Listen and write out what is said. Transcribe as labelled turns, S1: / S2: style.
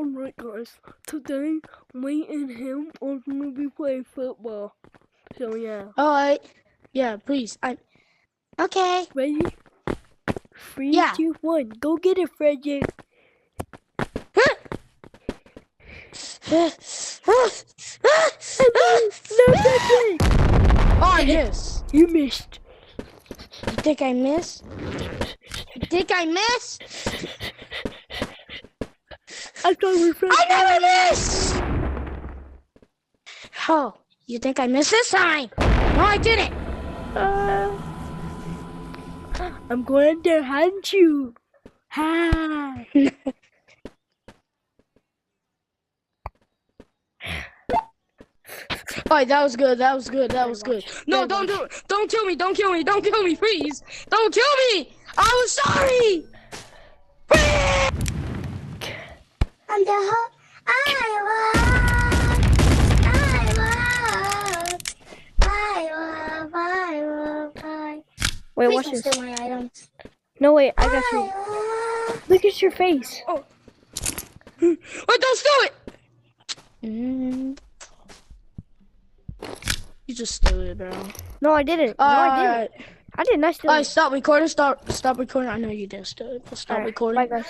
S1: Alright guys, today me and him are gonna be playing football. So yeah.
S2: Alright. Yeah, please. Okay.
S1: Ready? 3,
S2: Yeah.
S1: 2, 1. Go get it, Frederick.
S2: Oh, I missed.
S1: You missed.
S2: You think I missed? You think I missed?
S1: I thought we were friends.
S2: I never miss! Oh, you think I missed this time? No, I didn't.
S1: I'm going to hunt you. Ha!
S2: Alright, that was good. That was good. That was good. No, don't do it. Don't kill me. Don't kill me. Don't kill me, please. Don't kill me. I was sorry.
S3: I'm the hope I
S1: Wait,
S3: Please
S1: watch
S3: don't
S1: this.
S3: steal my items.
S1: No, wait, I got you. Look at your face.
S2: Oh. Wait, don't steal it. You just stole it, bro.
S1: No, I didn't. No, I didn't. I did not steal
S2: Alright,
S1: it.
S2: stop recording. Stop recording. I know you did steal it. But stop
S1: Alright,
S2: recording.
S1: bye, guys.